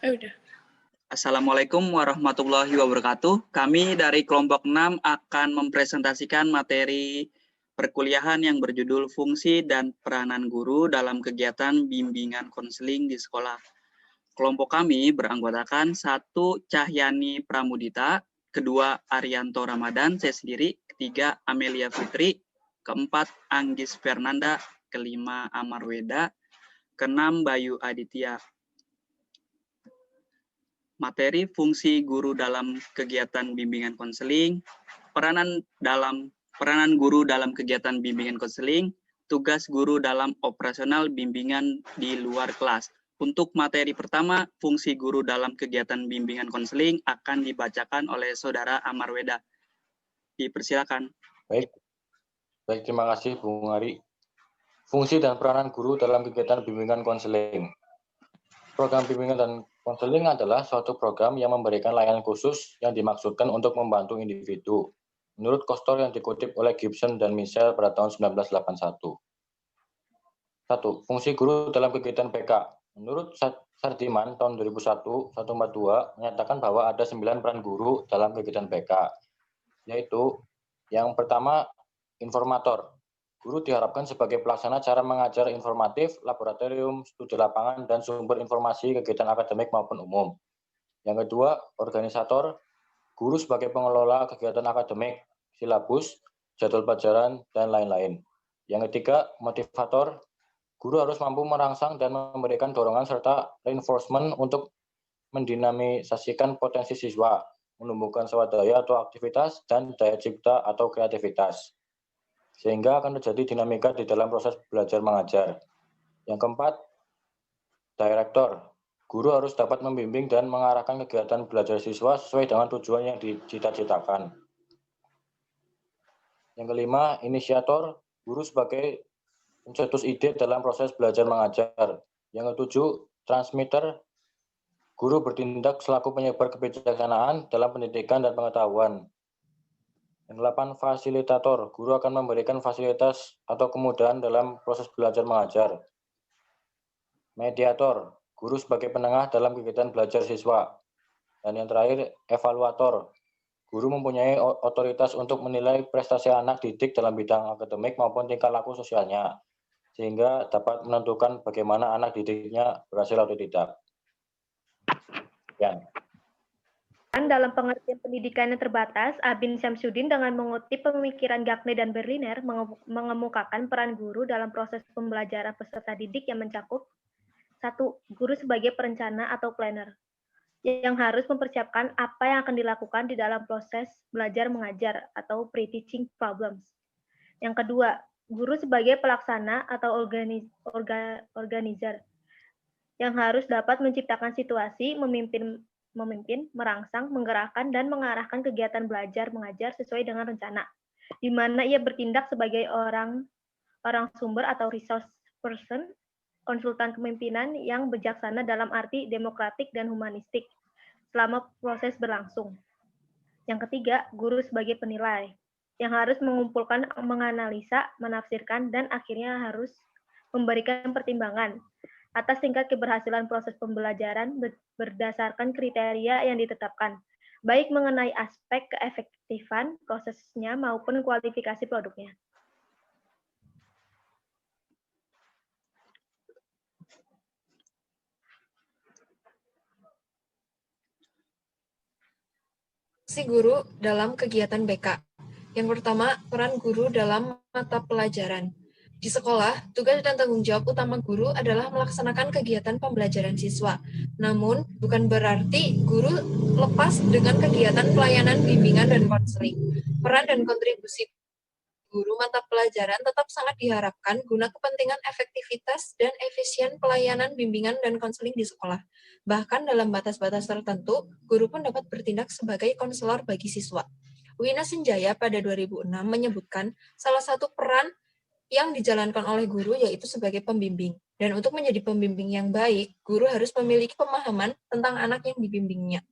Udah. Assalamualaikum warahmatullahi wabarakatuh. Kami dari kelompok 6 akan mempresentasikan materi perkuliahan yang berjudul Fungsi dan Peranan Guru dalam Kegiatan Bimbingan Konseling di Sekolah. Kelompok kami beranggotakan 1. Cahyani Pramudita, kedua Arianto Ramadan, saya sendiri, ketiga Amelia Fitri, keempat Anggis Fernanda, kelima Amar Weda, keenam Bayu Aditya. Materi fungsi guru dalam kegiatan bimbingan konseling, peranan guru dalam kegiatan bimbingan konseling, tugas guru dalam operasional bimbingan di luar kelas. Untuk materi pertama, fungsi guru dalam kegiatan bimbingan konseling akan dibacakan oleh Saudara Amar Weda. Dipersilakan. Baik, terima kasih Bung Ari. Fungsi dan peranan guru dalam kegiatan bimbingan konseling. Program bimbingan dan konseling adalah suatu program yang memberikan layanan khusus yang dimaksudkan untuk membantu individu. Menurut Kostor yang dikutip oleh Gibson dan Michel pada tahun 1981. 1. Fungsi guru dalam kegiatan PK. Menurut Sardiman tahun 2001, 142 menyatakan bahwa ada 9 peran guru dalam kegiatan PK, yaitu yang pertama, informator. Guru diharapkan sebagai pelaksana cara mengajar informatif, laboratorium, studi lapangan, dan sumber informasi kegiatan akademik maupun umum. Yang kedua, organisator. Guru sebagai pengelola kegiatan akademik, silabus, jadwal pelajaran, dan lain-lain. Yang ketiga, motivator. Guru harus mampu merangsang dan memberikan dorongan serta reinforcement untuk mendinamisasikan potensi siswa, menumbuhkan swadaya atau aktivitas, dan daya cipta atau kreativitas. Sehingga akan terjadi dinamika di dalam proses belajar mengajar. Yang keempat, direktor. Guru harus dapat membimbing dan mengarahkan kegiatan belajar siswa sesuai dengan tujuan yang dicita-citakan. Yang kelima, inisiator. Guru sebagai pencetus ide dalam proses belajar mengajar. Yang ketujuh, transmitter. Guru bertindak selaku penyebar kebijaksanaan dalam pendidikan dan pengetahuan. Yang 8, fasilitator. Guru akan memberikan fasilitas atau kemudahan dalam proses belajar mengajar. Mediator. Guru sebagai penengah dalam kegiatan belajar siswa. Dan yang terakhir, evaluator. Guru mempunyai otoritas untuk menilai prestasi anak didik dalam bidang akademik maupun tingkah laku sosialnya, sehingga dapat menentukan bagaimana anak didiknya berhasil atau tidak. Ya. Dalam pengertian pendidikan yang terbatas, Abin Syamsuddin dengan mengutip pemikiran Gagne dan Berliner mengemukakan peran guru dalam proses pembelajaran peserta didik yang mencakup 1. Guru sebagai perencana atau planner, yang harus mempersiapkan apa yang akan dilakukan di dalam proses belajar mengajar atau pre-teaching problems. Yang kedua, guru sebagai pelaksana atau organizer, yang harus dapat menciptakan situasi, memimpin, merangsang, menggerakkan, dan mengarahkan kegiatan belajar mengajar sesuai dengan rencana, di mana ia bertindak sebagai orang sumber atau resource person, konsultan kepemimpinan yang bijaksana dalam arti demokratik dan humanistik selama proses berlangsung. Yang ketiga, guru sebagai penilai, yang harus mengumpulkan, menganalisa, menafsirkan, dan akhirnya harus memberikan pertimbangan atas tingkat keberhasilan proses pembelajaran berdasarkan kriteria yang ditetapkan, baik mengenai aspek keefektifan prosesnya maupun kualifikasi produknya. Fungsi guru dalam kegiatan BK. Yang pertama, peran guru dalam mata pelajaran. Di sekolah, tugas dan tanggung jawab utama guru adalah melaksanakan kegiatan pembelajaran siswa. Namun, bukan berarti guru lepas dengan kegiatan pelayanan bimbingan dan konseling. Peran dan kontribusi guru mata pelajaran tetap sangat diharapkan guna kepentingan efektivitas dan efisien pelayanan bimbingan dan konseling di sekolah. Bahkan dalam batas-batas tertentu, guru pun dapat bertindak sebagai konselor bagi siswa. Wina Senjaya pada 2006 menyebutkan salah satu peran yang dijalankan oleh guru yaitu sebagai pembimbing. Dan untuk menjadi pembimbing yang baik, guru harus memiliki pemahaman tentang anak yang dibimbingnya.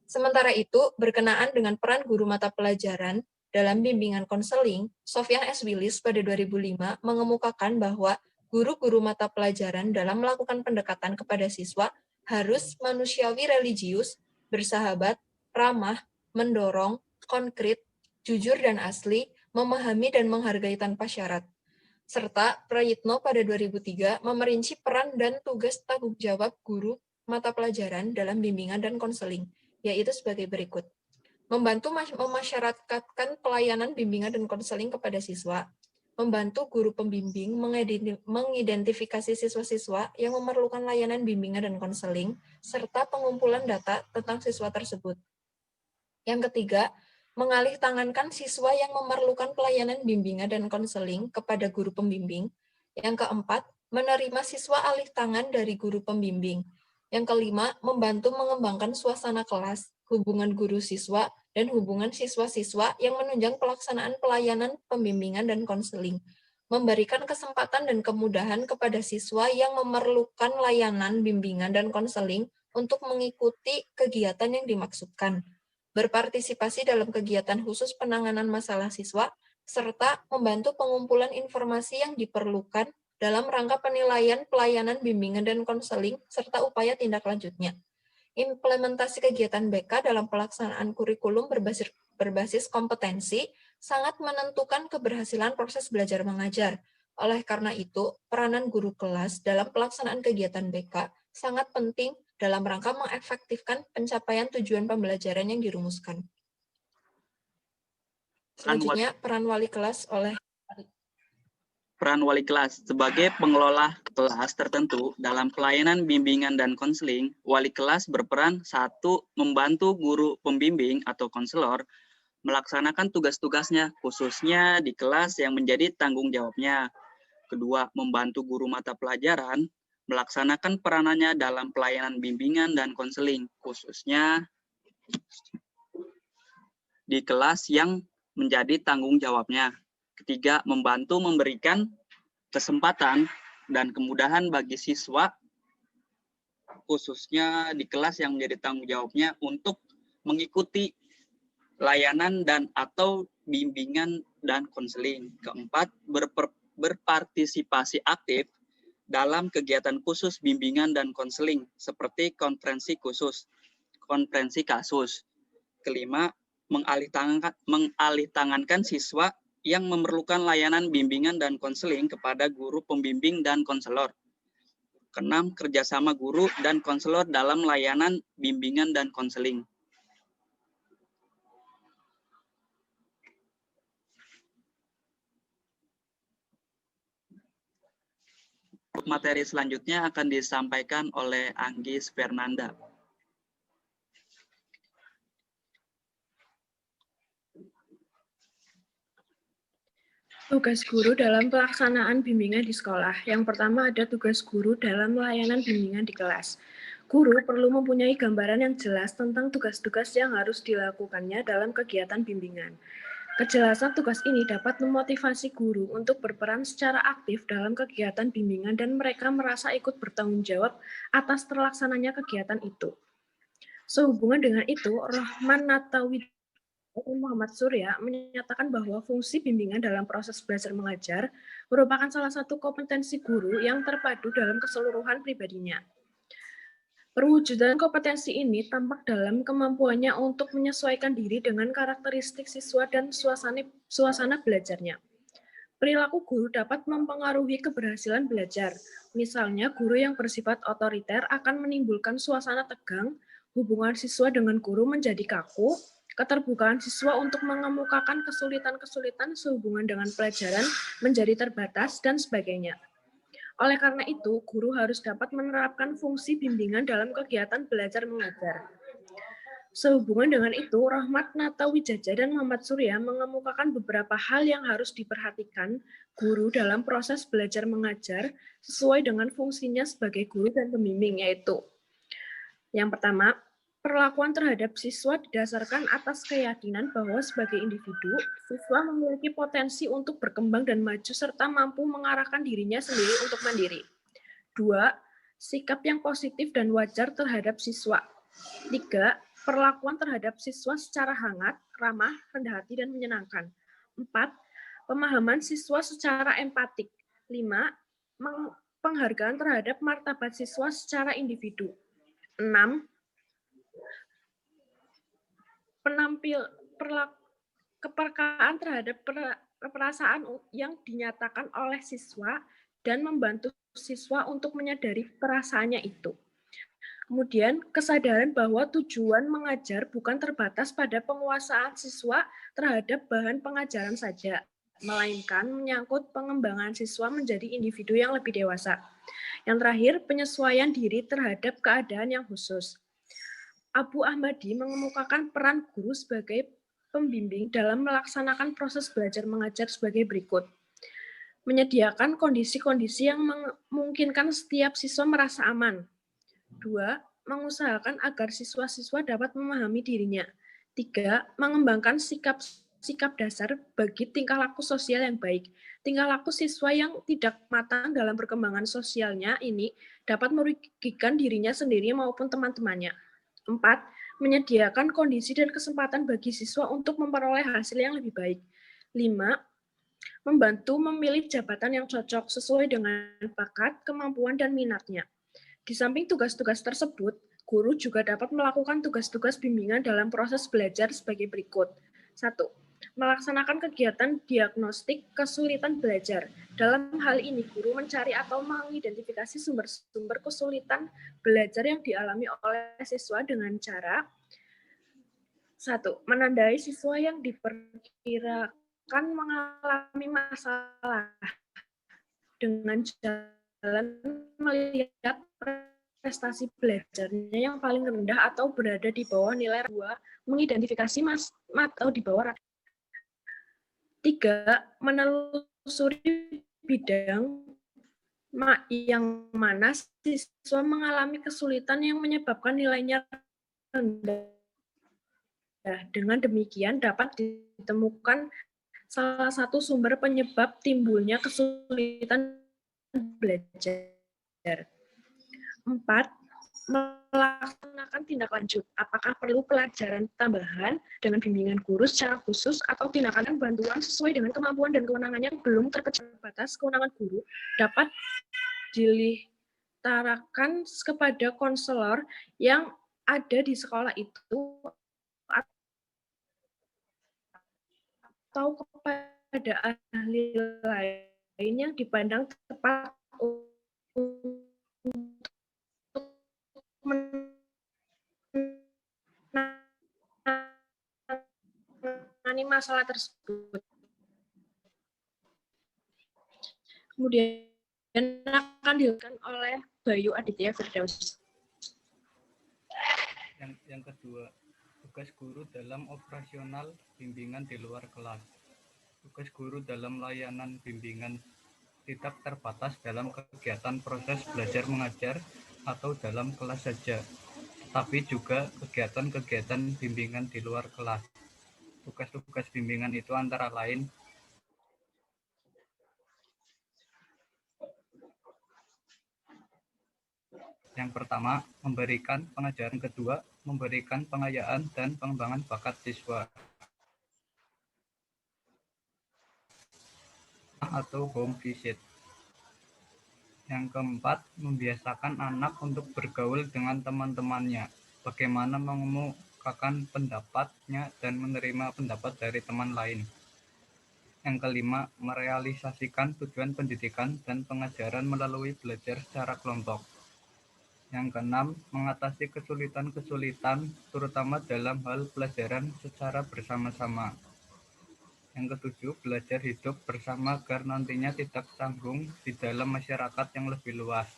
Sementara itu, berkenaan dengan peran guru mata pelajaran dalam bimbingan konseling, Sofyan S. Willis pada 2005 mengemukakan bahwa guru-guru mata pelajaran dalam melakukan pendekatan kepada siswa harus manusiawi religius, bersahabat, ramah, mendorong, konkret, jujur dan asli, memahami dan menghargai tanpa syarat. Serta Prayitno pada 2003 memerinci peran dan tugas tanggung jawab guru mata pelajaran dalam bimbingan dan konseling, yaitu sebagai berikut. Membantu memasyarakatkan pelayanan bimbingan dan konseling kepada siswa, membantu guru pembimbing mengidentifikasi siswa-siswa yang memerlukan layanan bimbingan dan konseling, serta pengumpulan data tentang siswa tersebut. Yang ketiga, mengalih tangankan siswa yang memerlukan pelayanan bimbingan dan konseling kepada guru pembimbing. Yang keempat, menerima siswa alih tangan dari guru pembimbing. Yang kelima, membantu mengembangkan suasana kelas, hubungan guru-siswa, dan hubungan siswa-siswa yang menunjang pelaksanaan pelayanan pembimbingan dan konseling. Memberikan kesempatan dan kemudahan kepada siswa yang memerlukan layanan bimbingan dan konseling untuk mengikuti kegiatan yang dimaksudkan, berpartisipasi dalam kegiatan khusus penanganan masalah siswa, serta membantu pengumpulan informasi yang diperlukan dalam rangka penilaian pelayanan bimbingan dan konseling, serta upaya tindak lanjutnya. Implementasi kegiatan BK dalam pelaksanaan kurikulum berbasis kompetensi sangat menentukan keberhasilan proses belajar mengajar. Oleh karena itu, peranan guru kelas dalam pelaksanaan kegiatan BK sangat penting dalam rangka mengefektifkan pencapaian tujuan pembelajaran yang dirumuskan. Selanjutnya, peran wali kelas oleh Peran wali kelas sebagai pengelola kelas tertentu dalam pelayanan bimbingan dan konseling, wali kelas berperan 1. Membantu guru pembimbing atau konselor melaksanakan tugas-tugasnya, khususnya di kelas yang menjadi tanggung jawabnya. 2. Membantu guru mata pelajaran melaksanakan peranannya dalam pelayanan bimbingan dan konseling, khususnya di kelas yang menjadi tanggung jawabnya. 3. Membantu memberikan kesempatan dan kemudahan bagi siswa, khususnya di kelas yang menjadi tanggung jawabnya, untuk mengikuti layanan dan atau bimbingan dan konseling. 4. Berpartisipasi aktif dalam kegiatan khusus bimbingan dan konseling, seperti konferensi khusus, konferensi kasus. 5. Mengalih tangankan siswa yang memerlukan layanan bimbingan dan konseling kepada guru pembimbing dan konselor. 6. Kerjasama guru dan konselor dalam layanan bimbingan dan konseling. Materi selanjutnya akan disampaikan oleh Anggis Fernanda. Tugas guru dalam pelaksanaan bimbingan di sekolah. Yang pertama ada tugas guru dalam layanan bimbingan di kelas. Guru perlu mempunyai gambaran yang jelas tentang tugas-tugas yang harus dilakukannya dalam kegiatan bimbingan. Kejelasan tugas ini dapat memotivasi guru untuk berperan secara aktif dalam kegiatan bimbingan dan mereka merasa ikut bertanggung jawab atas terlaksananya kegiatan itu. Sehubungan dengan itu, Rahman Natawi Muhammad Surya menyatakan bahwa fungsi bimbingan dalam proses belajar mengajar merupakan salah satu kompetensi guru yang terpadu dalam keseluruhan pribadinya. Perwujudan kompetensi ini tampak dalam kemampuannya untuk menyesuaikan diri dengan karakteristik siswa dan suasana belajarnya. Perilaku guru dapat mempengaruhi keberhasilan belajar. Misalnya, guru yang bersifat otoriter akan menimbulkan suasana tegang, hubungan siswa dengan guru menjadi kaku, keterbukaan siswa untuk mengemukakan kesulitan-kesulitan sehubungan dengan pelajaran menjadi terbatas, dan sebagainya. Oleh karena itu, guru harus dapat menerapkan fungsi bimbingan dalam kegiatan belajar mengajar. Sehubungan dengan itu, Rahmat Natawijaja dan Muhammad Surya mengemukakan beberapa hal yang harus diperhatikan guru dalam proses belajar mengajar sesuai dengan fungsinya sebagai guru dan pembimbing, yaitu yang pertama, perlakuan terhadap siswa didasarkan atas keyakinan bahwa sebagai individu, siswa memiliki potensi untuk berkembang dan maju serta mampu mengarahkan dirinya sendiri untuk mandiri. 2. Sikap yang positif dan wajar terhadap siswa. 3. Perlakuan terhadap siswa secara hangat, ramah, rendah hati, dan menyenangkan. 4. Pemahaman siswa secara empatik. 5. Penghargaan terhadap martabat siswa secara individu. 6. Kepekaan terhadap perasaan yang dinyatakan oleh siswa dan membantu siswa untuk menyadari perasaannya itu. Kemudian, kesadaran bahwa tujuan mengajar bukan terbatas pada penguasaan siswa terhadap bahan pengajaran saja, melainkan menyangkut pengembangan siswa menjadi individu yang lebih dewasa. Yang terakhir, penyesuaian diri terhadap keadaan yang khusus. Abu Ahmadi mengemukakan peran guru sebagai pembimbing dalam melaksanakan proses belajar mengajar sebagai berikut. Menyediakan kondisi-kondisi yang memungkinkan setiap siswa merasa aman. 2. Mengusahakan agar siswa-siswa dapat memahami dirinya. 3. Mengembangkan sikap dasar bagi tingkah laku sosial yang baik. Tingkah laku siswa yang tidak matang dalam perkembangan sosialnya ini dapat merugikan dirinya sendiri maupun teman-temannya. 4. Menyediakan kondisi dan kesempatan bagi siswa untuk memperoleh hasil yang lebih baik. 5. Membantu memilih jabatan yang cocok sesuai dengan bakat, kemampuan, dan minatnya. Di samping tugas-tugas tersebut, guru juga dapat melakukan tugas-tugas bimbingan dalam proses belajar sebagai berikut. 1. Melaksanakan kegiatan diagnostik kesulitan belajar. Dalam hal ini, guru mencari atau mengidentifikasi sumber-sumber kesulitan belajar yang dialami oleh siswa dengan cara 1. Menandai siswa yang diperkirakan mengalami masalah dengan jalan melihat prestasi belajarnya yang paling rendah atau berada di bawah nilai 2, mengidentifikasi atau di bawah 3. Menelusuri bidang yang mana siswa mengalami kesulitan yang menyebabkan nilainya rendah. Dengan demikian dapat ditemukan salah satu sumber penyebab timbulnya kesulitan belajar. 4. Melaksanakan tindak lanjut. Apakah perlu pelajaran tambahan dengan bimbingan guru secara khusus atau tindakan bantuan sesuai dengan kemampuan dan kewenangan yang belum terkecuali batas kewenangan guru dapat dilitarakan kepada konselor yang ada di sekolah itu atau kepada ahli lain yang dipandang tepat untuk menangani masalah tersebut. Kemudian akan dilakukan oleh Bayu Aditya Firdaus. Yang kedua, tugas guru dalam operasional bimbingan di luar kelas. Tugas guru dalam layanan bimbingan tidak terbatas dalam kegiatan proses belajar mengajar atau dalam kelas saja, tapi juga kegiatan-kegiatan bimbingan di luar kelas. Tugas-tugas bimbingan itu antara lain yang pertama, memberikan pengajaran. Kedua, memberikan pengayaan dan pengembangan bakat siswa atau home visit. Yang keempat, membiasakan anak untuk bergaul dengan teman-temannya, bagaimana mengemukakan pendapatnya dan menerima pendapat dari teman lain. Yang kelima, merealisasikan tujuan pendidikan dan pengajaran melalui belajar secara kelompok. Yang keenam, mengatasi kesulitan-kesulitan, terutama dalam hal pelajaran secara bersama-sama. Yang ketujuh, belajar hidup bersama agar nantinya tidak tanggung di dalam masyarakat yang lebih luas.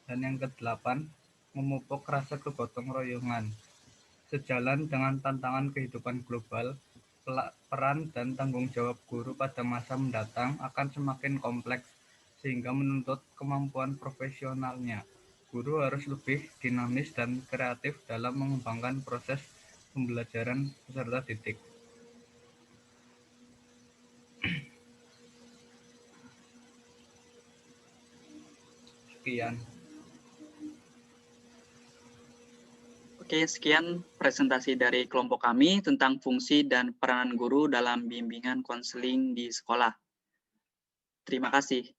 Dan yang kedelapan, memupuk rasa kegotong royongan. Sejalan dengan tantangan kehidupan global, peran dan tanggung jawab guru pada masa mendatang akan semakin kompleks, sehingga menuntut kemampuan profesionalnya. Guru harus lebih dinamis dan kreatif dalam mengembangkan proses pembelajaran peserta didik. Sekian. Oke, sekian presentasi dari kelompok kami tentang fungsi dan peranan guru dalam bimbingan konseling di sekolah. Terima kasih.